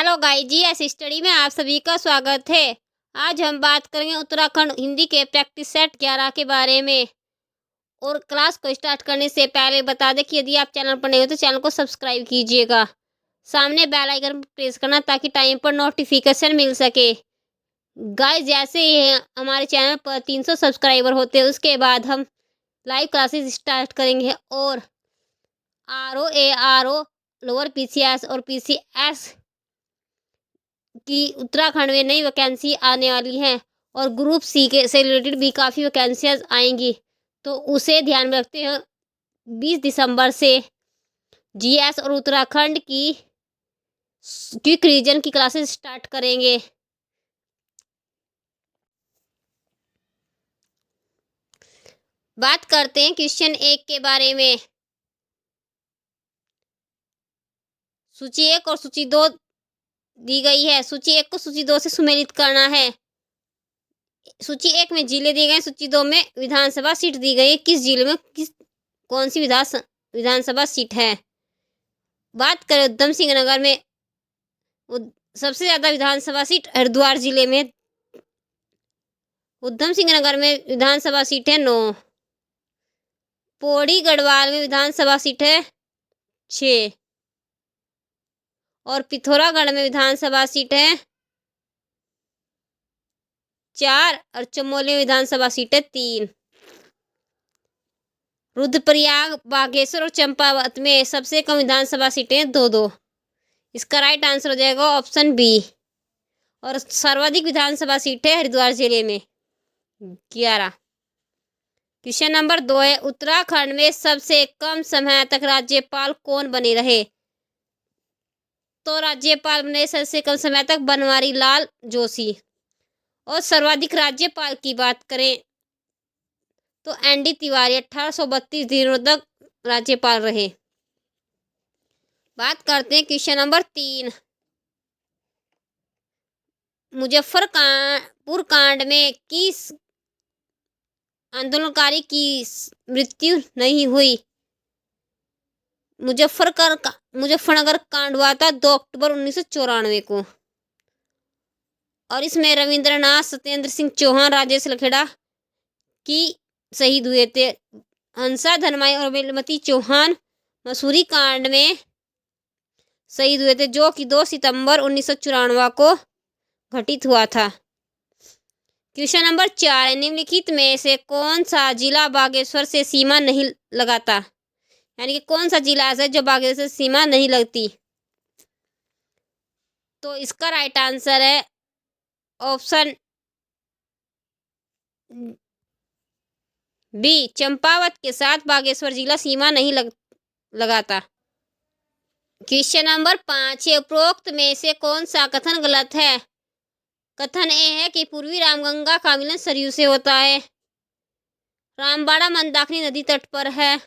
Hello guys जी, S study में आप सभी का स्वागत है। आज हम बात करेंगे उत्तराखंड हिंदी के प्रैक्टिस सेट 11 के बारे में। और क्लास को स्टार्ट करने से पहले बता दें कि यदि आप चैनल पर नए हो तो चैनल को सब्सक्राइब कीजिएगा। सामने बेल आइकन प्रेस करना ताकि टाइम पर नोटिफिकेशन मिल सके। गाइस जैसे ही हमारे चैनल पर 300 सब्सक्राइबर होते हैं उसके बाद हम लाइव क्लासेस स्टार्ट करेंगे। और RO लोअर PCS और PCS कि उत्तराखंड में नई वैकेंसी आने वाली है और ग्रुप सी के से रिलेटेड भी काफ़ी वैकेंसीज आएंगी, तो उसे ध्यान में रखते हैं 20 दिसंबर से GS और उत्तराखंड की क्विक रीजन की क्लासेस स्टार्ट करेंगे। बात करते हैं क्वेश्चन 1 के बारे में। सूची 1 और सूची 2 दी गई है। सूची 1 को सूची 2 से सुमेलित करना है। सूची 1 में जिले दिए गए, सूची 2 में विधानसभा सीट दी गई है। किस जिले में कौन सी विधानसभा सीट है। बात करें उधम सिंह नगर में, सबसे ज़्यादा विधानसभा सीट हरिद्वार जिले में। उधम सिंह नगर में विधानसभा सीट है 9। पौड़ी गढ़वाल में विधानसभा सीट है 6 और पिथौरागढ़ में विधानसभा सीट है 4 और चमोली में विधानसभा सीट है 3। रुद्रप्रयाग, बागेश्वर और चंपावत में सबसे कम विधानसभा सीटें 2-2। इसका राइट आंसर हो जाएगा ऑप्शन बी। और सर्वाधिक विधानसभा सीट है हरिद्वार जिले में 11। क्वेश्चन नंबर 2 है, उत्तराखंड में सबसे कम समय तक राज्यपाल कौन बने रहे। तो राज्यपाल बने सबसे कम समय तक बनवारी लाल जोशी। और सर्वाधिक राज्यपाल की बात करें तो ND तिवारी 1832 दिनों तक राज्यपाल रहे। बात करते हैं क्वेश्चन नंबर 3। मुजफ्फरपुर कांड में किस आंदोलनकारी की मृत्यु नहीं हुई। मुजफ्फरनगर कांड हुआ था 2 अक्टूबर 1994 को और इसमें रविंद्रनाथ, सत्येंद्र सिंह चौहान, राजेश लखेड़ा की शहीद हुए थे। हंसा धनमाई और बेलमती चौहान मसूरी कांड में शहीद हुए थे, जो कि 2 सितंबर 1994 को घटित हुआ था। क्वेश्चन नंबर 4 है, निम्नलिखित में से कौन सा जिला बागेश्वर से सीमा नहीं लगाता। यानी कि कौन सा जिला ऐसा है जो बागेश्वर से सीमा नहीं लगती। तो इसका राइट आंसर है ऑप्शन बी, चंपावत के साथ बागेश्वर जिला सीमा नहीं लगाता। क्वेश्चन नंबर 5 है, उपरोक्त में से कौन सा कथन गलत है। कथन ए है कि पूर्वी रामगंगा का मिलन सरयू से होता है। रामबाड़ा मंदाकिनी नदी तट पर है।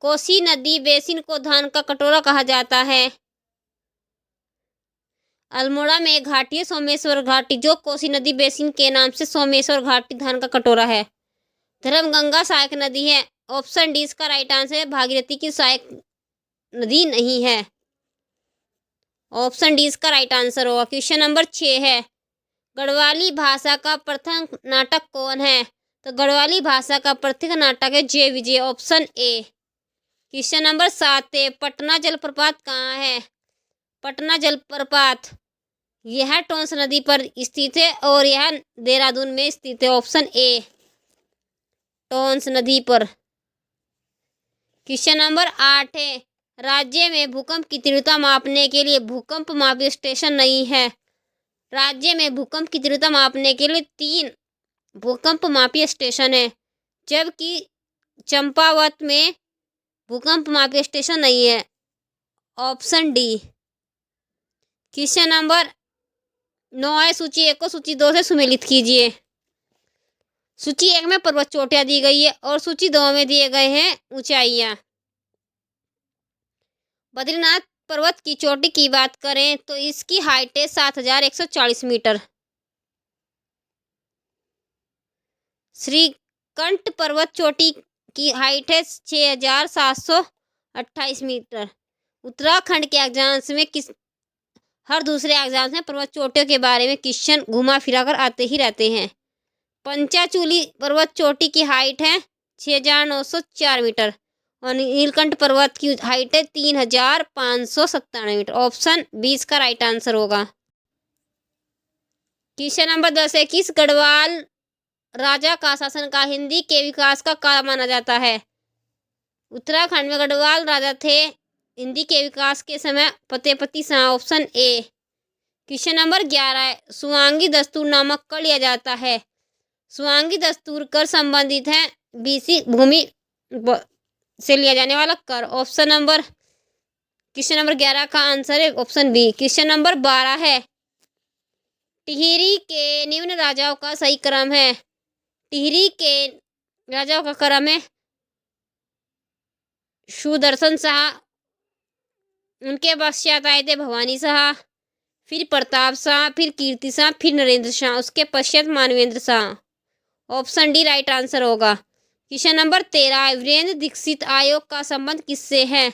कोसी नदी बेसिन को धान का कटोरा कहा जाता है। अल्मोड़ा में घाटी है सोमेश्वर घाटी, जो कोसी नदी बेसिन के नाम से सोमेश्वर घाटी धान का कटोरा है। धर्मगंगा सहायक नदी है। ऑप्शन डी इसका राइट आंसर है, भागीरथी की सहायक नदी नहीं है। ऑप्शन डी इसका राइट आंसर होगा। क्वेश्चन नंबर 6 है, गढ़वाली भाषा का प्रथम नाटक कौन है। तो गढ़वाली भाषा का प्रथम नाटक है जय विजय, ऑप्शन ए। क्वेश्चन नंबर 7 है, पटना जलप्रपात कहाँ है। पटना जलप्रपात यह टोंस नदी पर स्थित है और यह देहरादून में स्थित है, ऑप्शन ए, टोंस नदी पर। क्वेश्चन नंबर 8 है, राज्य में भूकंप की तीव्रता मापने के लिए भूकंप मापी स्टेशन नहीं है। राज्य में भूकंप की तीव्रता मापने के लिए 3 भूकंप मापी स्टेशन है, जबकि चंपावत में भूकंप मापी स्टेशन नहीं है, ऑप्शन डी। क्वेश्चन नंबर 9 है, सूची 1 को सूची 2 से सुमेलित कीजिए। सूची 1 में पर्वत चोटियां दी गई है और सूची 2 में दिए गए हैं ऊंचाइयां। बद्रीनाथ पर्वत की चोटी की बात करें तो इसकी हाइट है 7140 मीटर। श्रीकंठ पर्वत चोटी की हाइट है 6728 मीटर। उत्तराखंड के अक्षांश में किस हर दूसरे एग्जाम में पर्वत चोटियों के बारे में क्वेश्चन घुमा फिरा कर आते ही रहते हैं। पंचाचूली पर्वत चोटी की हाइट है 6,904 मीटर और नीलकंठ पर्वत की हाइट है 3,597 मीटर। ऑप्शन 20 का राइट आंसर होगा। क्वेश्चन नंबर 10 है, किस गढ़वाल राजा का शासन का हिंदी के विकास का कारण माना जाता है? उत्तराखंड में गढ़वाल राजा थे हिंदी के विकास के समय Fatehpati Shah. Option A. Question number 11 है, सुवांगी दस्तूर नामक कर लिया जाता है। सुवांगी दस्तूर कर संबंधित है बीसी भूमि से लिया जाने वाला कर। ऑप्शन नंबर क्वेश्चन नंबर 11 का आंसर है ऑप्शन बी। क्वेश्चन नंबर 12 है, टिहरी के निम्न राजाओं का सही क्रम है। टिहरी के राजाओं का क्रम है सुदर्शन शाह, उनके पश्चात आए थे भवानी शाह, फिर प्रताप शाह, फिर कीर्ति शाह, फिर नरेंद्र शाह, उसके पश्चात Manvendra Shah. Option D right answer होगा। क्वेश्चन नंबर 13, वीरेंद्र दीक्षित आयोग का संबंध किससे है?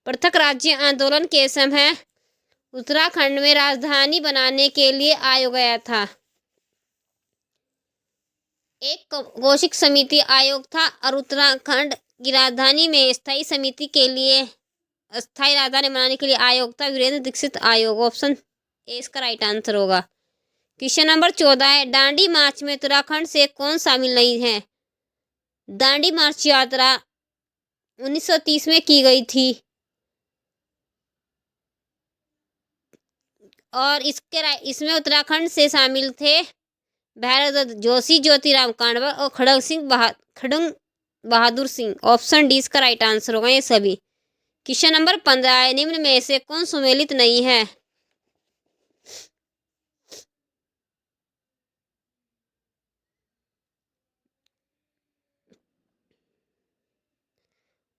पृथक राज्य आंदोलन के समय उत्तराखंड में राजधानी बनाने के लिए आयोग गया था। एक घोषित समिति आयोग था और उत्तराखंड की राजधानी में स्थायी समिति के लिए स्थायी राजधानी बनाने के लिए आयोग था वीरेंद्र दीक्षित आयोग। ऑप्शन ए इसका राइट आंसर होगा। क्वेश्चन नंबर 14 है, दांडी मार्च में उत्तराखंड से कौन शामिल नहीं है? दांडी मार्च यात्रा 1930 में की गई थी और इसमें उत्तराखंड से शामिल थे भैरव जोशी, ज्योतिराम कांडवा और खड़ंग बहादुर सिंह। ऑप्शन डी इसका राइट आंसर होगा ये सभी। क्वेश्चन नंबर 15 है, निम्न में से कौन सुमेलित नहीं है?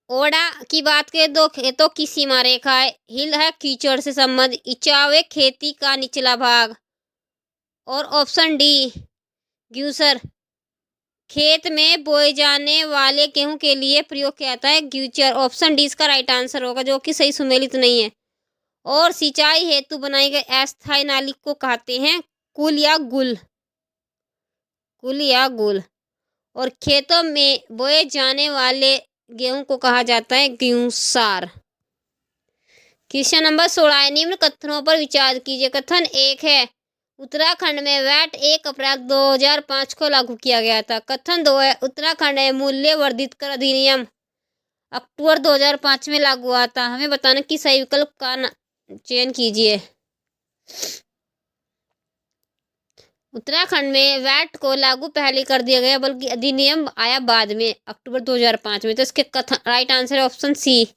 ओडा की बात करें तो खेतों की सीमा रेखा है। हिल है कीचड़ से संबंध। इचाव है खेती का निचला भाग। और ऑप्शन डी ग्यूसर खेत में बोए जाने वाले गेहूं के लिए प्रयोग किया जाता है ग्यूचर। ऑप्शन डी इसका राइट आंसर होगा जो कि सही सुमेलित नहीं है। और सिंचाई हेतु बनाई गई अस्थायी नाली को कहते हैं कुल या गुल। कुल या गुल। और खेतों में बोए जाने वाले गेहूं को कहा जाता है ग्यूसार। क्वेश्चन नंबर 16 है, निम्न कथनों पर विचार कीजिए। कथन 1 है, उत्तराखंड में वैट 1 अप्रैल 2005 को लागू किया गया था। कथन 2 है, उत्तराखंड में मूल्य वर्धित कर अधिनियम अक्टूबर 2005 में लागू हुआ था। हमें बताना कि सही विकल्प का चयन कीजिए। उत्तराखंड में वैट को लागू पहले कर दिया गया बल्कि अधिनियम आया बाद में अक्टूबर 2005 में। तो इसके कथन राइट आंसर है ऑप्शन सी।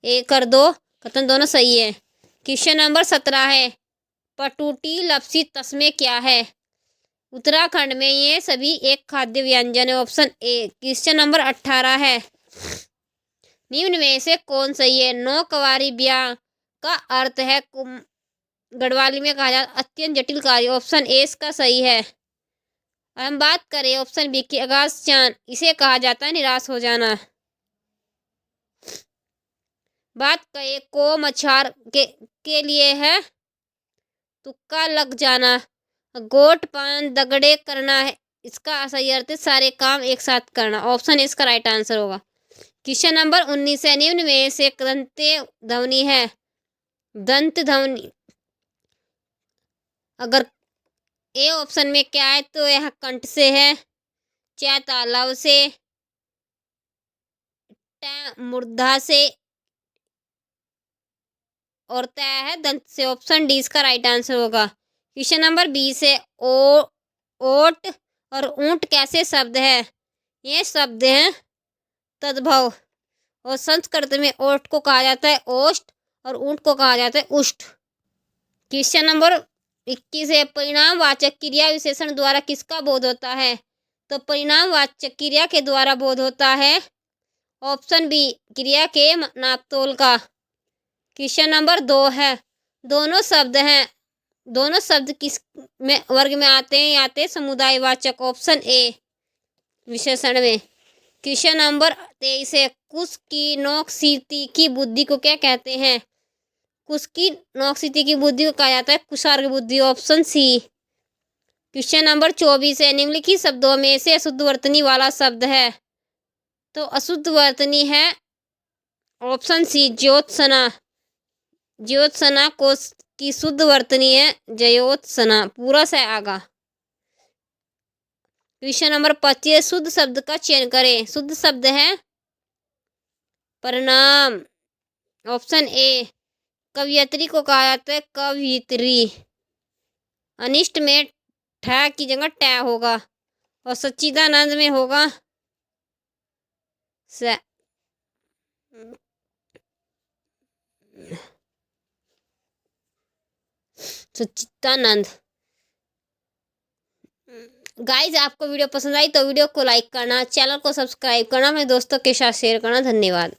1 और 2 कथन दोनों सही है। क्वेश्चन नंबर 17 है, पटुटी लपसी तस्मे क्या है? उत्तराखंड में ये सभी एक खाद्य व्यंजन है। Option A. क्वेश्चन नंबर 18 है, निम्न में से कौन सही है? नौ कवारी ब्याह का अर्थ है गढ़वाली में कहा जाता अत्यंत जटिल कार्य। ऑप्शन ए इसका सही है। हम बात करें ऑप्शन बी की आगाज चांद, इसे कहा जाता है निराश हो जाना। बात करें को मछार के लिए है तुक्का लग जाना। गोट पान दगड़े करना है, इसका सही अर्थ है सारे काम एक साथ करना। ऑप्शन इसका राइट आंसर होगा। क्वेश्चन नंबर 19 है, निम्न में से दंत ध्वनि है। दंत ध्वनि अगर ए ऑप्शन में क्या है तो यह कंठ से है, च तालव से, ट मूर्धा से और तय है दंत से। ऑप्शन डी इसका राइट आंसर होगा। क्वेश्चन नंबर 20 है, ओट और ऊंट कैसे शब्द है? ये शब्द हैं तद्भव और संस्कृत में ओट को कहा जाता है ओष्ट और ऊंट को कहा जाता है उष्ट। क्वेश्चन नंबर 21 है, परिणामवाचक क्रिया विशेषण द्वारा किसका बोध होता है? तो परिणामवाचक क्रिया के द्वारा बोध होता है ऑप्शन बी क्रिया के नापतोल का। क्वेश्चन नंबर 2 है, दोनों शब्द किस में वर्ग में आते हैं? आते समुदायवाचक। ऑप्शन ए विशेषण में। क्वेश्चन नंबर 23 है, कुश की नोक सी तीखी बुद्धि को क्या कहते हैं? कुश की नौकसिती की बुद्धि को कहा जाता है कुशार्क बुद्धि, ऑप्शन सी। क्वेश्चन नंबर 24 है, निम्नलिखित शब्दों में से अशुद्ध वर्तनी वाला शब्द है। तो अशुद्ध वर्तनी है ऑप्शन सी ज्योत्सना। ज्योत्सना को की शुद्ध वर्तनी है जयोत्सना। पूरा से आगा। क्वेश्चन नंबर 25, शुद्ध शब्द का चयन करें। शुद्ध शब्द है परिणाम, ऑप्शन ए। कवियत्री को कहा जाता है कवियत्री। अनिष्ट में ठ की जगह ट होगा और सच्चिदानंद में होगा स। सच्चिदानंद। गाइज आपको वीडियो पसंद आई तो वीडियो को लाइक करना, चैनल को सब्सक्राइब करना, अपने दोस्तों के साथ शेयर करना। धन्यवाद।